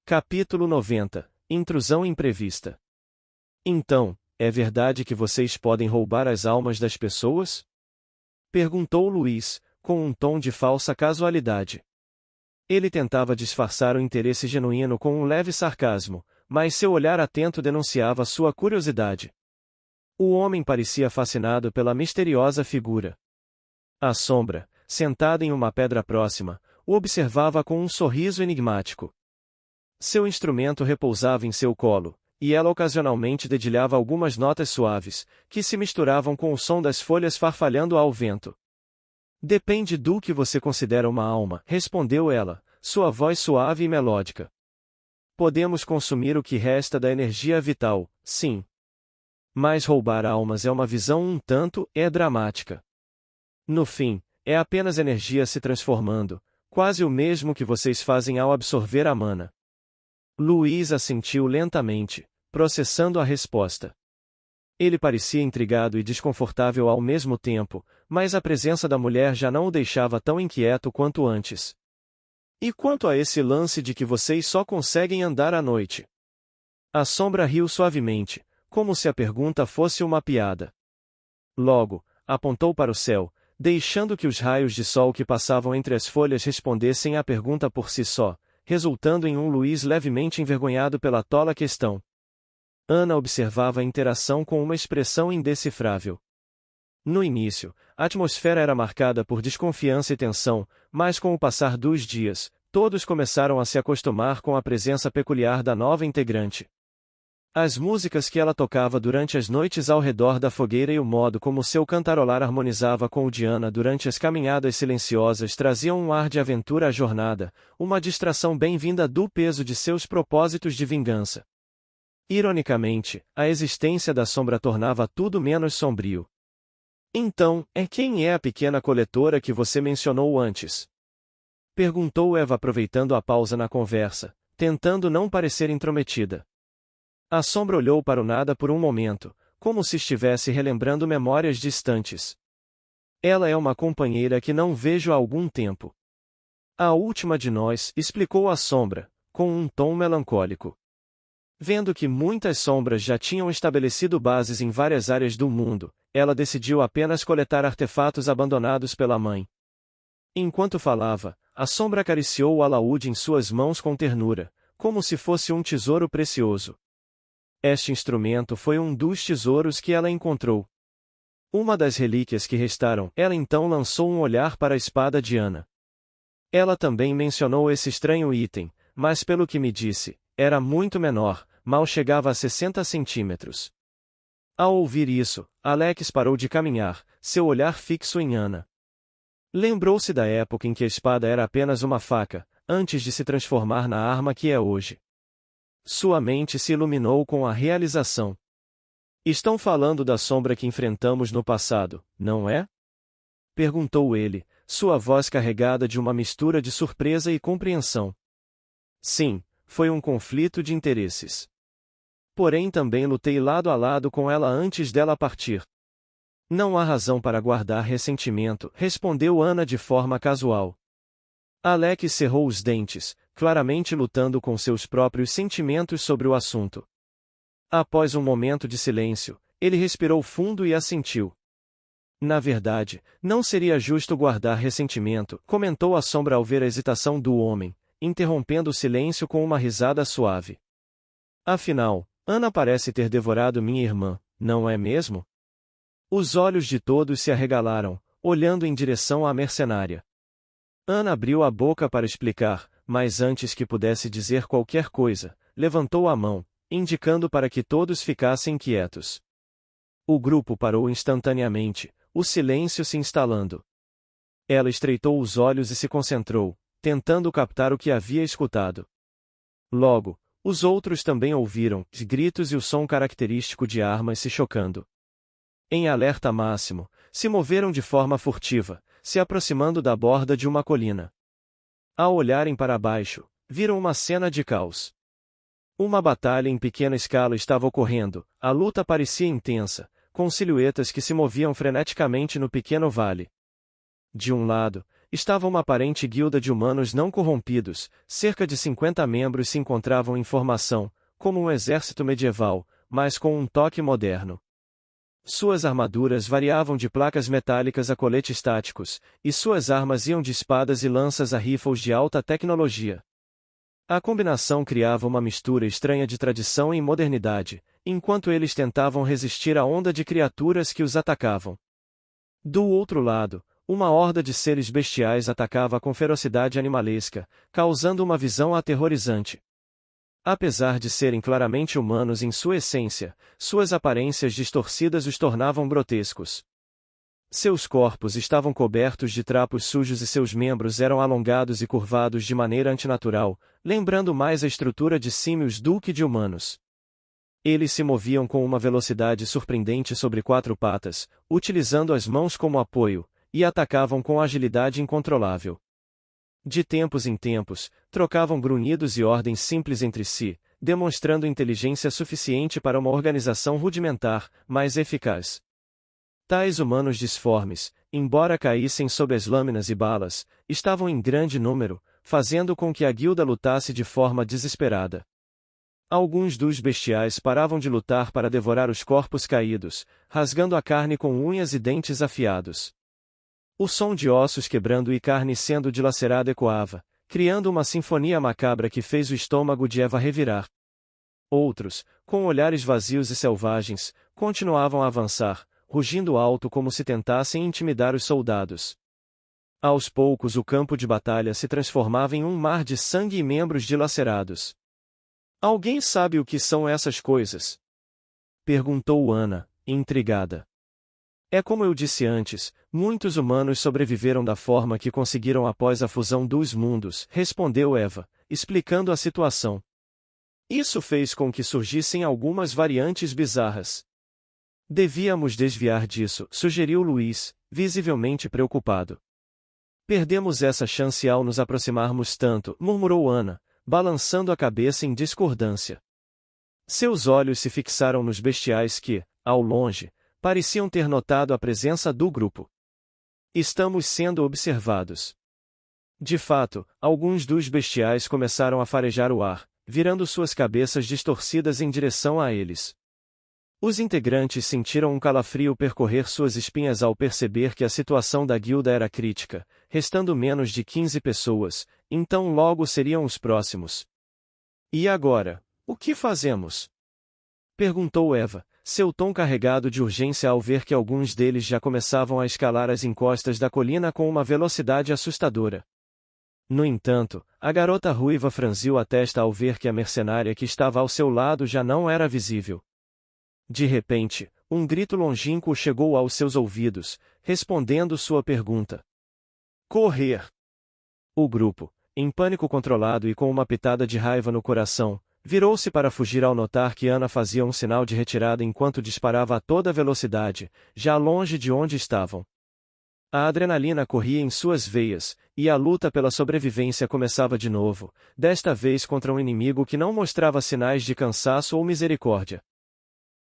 Capítulo 90. Intrusão imprevista. Então, é verdade que vocês podem roubar as almas das pessoas? Perguntou Luiz, com um tom de falsa casualidade. Ele tentava disfarçar o interesse genuíno com um leve sarcasmo, mas seu olhar atento denunciava sua curiosidade. O homem parecia fascinado pela misteriosa figura. A sombra, sentada em uma pedra próxima, o observava com um sorriso enigmático. Seu instrumento repousava em seu colo, e ela ocasionalmente dedilhava algumas notas suaves, que se misturavam com o som das folhas farfalhando ao vento. Depende do que você considera uma alma, respondeu ela, sua voz suave e melódica. Podemos consumir o que resta da energia vital, sim. Mas roubar almas é uma visão um tanto dramática. No fim, é apenas energia se transformando, quase o mesmo que vocês fazem ao absorver a mana. Luiz assentiu lentamente, processando a resposta. Ele parecia intrigado e desconfortável ao mesmo tempo, mas a presença da mulher já não o deixava tão inquieto quanto antes. E quanto a esse lance de que vocês só conseguem andar à noite? A sombra riu suavemente, como se a pergunta fosse uma piada. Logo, apontou para o céu, deixando que os raios de sol que passavam entre as folhas respondessem à pergunta por si só, resultando em um Luiz levemente envergonhado pela tola questão. Ana observava a interação com uma expressão indecifrável. No início, a atmosfera era marcada por desconfiança e tensão, mas com o passar dos dias, todos começaram a se acostumar com a presença peculiar da nova integrante. As músicas que ela tocava durante as noites ao redor da fogueira e o modo como seu cantarolar harmonizava com o de Ana durante as caminhadas silenciosas traziam um ar de aventura à jornada, uma distração bem-vinda do peso de seus propósitos de vingança. Ironicamente, a existência da sombra tornava tudo menos sombrio. Então, quem é a pequena coletora que você mencionou antes? Perguntou Eva aproveitando a pausa na conversa, tentando não parecer intrometida. A sombra olhou para o nada por um momento, como se estivesse relembrando memórias distantes. Ela é uma companheira que não vejo há algum tempo. A última de nós, explicou a sombra, com um tom melancólico. Vendo que muitas sombras já tinham estabelecido bases em várias áreas do mundo, ela decidiu apenas coletar artefatos abandonados pela mãe. Enquanto falava, a sombra acariciou o alaúde em suas mãos com ternura, como se fosse um tesouro precioso. Este instrumento foi um dos tesouros que ela encontrou. Uma das relíquias que restaram, ela então lançou um olhar para a espada de Ana. Ela também mencionou esse estranho item, mas pelo que me disse, era muito menor, mal chegava a 60 centímetros. Ao ouvir isso, Alex parou de caminhar, seu olhar fixo em Ana. Lembrou-se da época em que a espada era apenas uma faca, antes de se transformar na arma que é hoje. Sua mente se iluminou com a realização. Estão falando da sombra que enfrentamos no passado, não é? Perguntou ele, sua voz carregada de uma mistura de surpresa e compreensão. Sim, foi um conflito de interesses. Porém também lutei lado a lado com ela antes dela partir. Não há razão para guardar ressentimento, respondeu Ana de forma casual. Alex cerrou os dentes, claramente lutando com seus próprios sentimentos sobre o assunto. Após um momento de silêncio, ele respirou fundo e assentiu. Na verdade, não seria justo guardar ressentimento, comentou a sombra ao ver a hesitação do homem, interrompendo o silêncio com uma risada suave. Afinal, Ana parece ter devorado minha irmã, não é mesmo? Os olhos de todos se arregalaram, olhando em direção à mercenária. Ana abriu a boca para explicar, mas antes que pudesse dizer qualquer coisa, levantou a mão, indicando para que todos ficassem quietos. O grupo parou instantaneamente, o silêncio se instalando. Ela estreitou os olhos e se concentrou, tentando captar o que havia escutado. Logo, os outros também ouviram os gritos e o som característico de armas se chocando. Em alerta máximo, se moveram de forma furtiva, se aproximando da borda de uma colina. Ao olharem para baixo, viram uma cena de caos. Uma batalha em pequena escala estava ocorrendo, a luta parecia intensa, com silhuetas que se moviam freneticamente no pequeno vale. De um lado, estava uma aparente guilda de humanos não corrompidos, cerca de 50 membros se encontravam em formação, como um exército medieval, mas com um toque moderno. Suas armaduras variavam de placas metálicas a coletes táticos, e suas armas iam de espadas e lanças a rifles de alta tecnologia. A combinação criava uma mistura estranha de tradição e modernidade, enquanto eles tentavam resistir à onda de criaturas que os atacavam. Do outro lado, uma horda de seres bestiais atacava com ferocidade animalesca, causando uma visão aterrorizante. Apesar de serem claramente humanos em sua essência, suas aparências distorcidas os tornavam grotescos. Seus corpos estavam cobertos de trapos sujos e seus membros eram alongados e curvados de maneira antinatural, lembrando mais a estrutura de símios do que de humanos. Eles se moviam com uma velocidade surpreendente sobre 4 patas, utilizando as mãos como apoio, e atacavam com agilidade incontrolável. De tempos em tempos, trocavam grunhidos e ordens simples entre si, demonstrando inteligência suficiente para uma organização rudimentar, mas eficaz. Tais humanos disformes, embora caíssem sob as lâminas e balas, estavam em grande número, fazendo com que a guilda lutasse de forma desesperada. Alguns dos bestiais paravam de lutar para devorar os corpos caídos, rasgando a carne com unhas e dentes afiados. O som de ossos quebrando e carne sendo dilacerada ecoava, criando uma sinfonia macabra que fez o estômago de Eva revirar. Outros, com olhares vazios e selvagens, continuavam a avançar, rugindo alto como se tentassem intimidar os soldados. Aos poucos o campo de batalha se transformava em um mar de sangue e membros dilacerados. Alguém sabe o que são essas coisas? Perguntou Ana, intrigada. É como eu disse antes, muitos humanos sobreviveram da forma que conseguiram após a fusão dos mundos, respondeu Eva, explicando a situação. Isso fez com que surgissem algumas variantes bizarras. Devíamos desviar disso, sugeriu Luís, visivelmente preocupado. Perdemos essa chance ao nos aproximarmos tanto, murmurou Ana, balançando a cabeça em discordância. Seus olhos se fixaram nos bestiais que, ao longe, pareciam ter notado a presença do grupo. Estamos sendo observados. De fato, alguns dos bestiais começaram a farejar o ar, virando suas cabeças distorcidas em direção a eles. Os integrantes sentiram um calafrio percorrer suas espinhas ao perceber que a situação da guilda era crítica, restando menos de 15 pessoas, então logo seriam os próximos. E agora, o que fazemos? Perguntou Eva, seu tom carregado de urgência ao ver que alguns deles já começavam a escalar as encostas da colina com uma velocidade assustadora. No entanto, a garota ruiva franziu a testa ao ver que a mercenária que estava ao seu lado já não era visível. De repente, um grito longínquo chegou aos seus ouvidos, respondendo sua pergunta. Correr! O grupo, em pânico controlado e com uma pitada de raiva no coração, virou-se para fugir ao notar que Ana fazia um sinal de retirada enquanto disparava a toda velocidade, já longe de onde estavam. A adrenalina corria em suas veias, e a luta pela sobrevivência começava de novo, desta vez contra um inimigo que não mostrava sinais de cansaço ou misericórdia.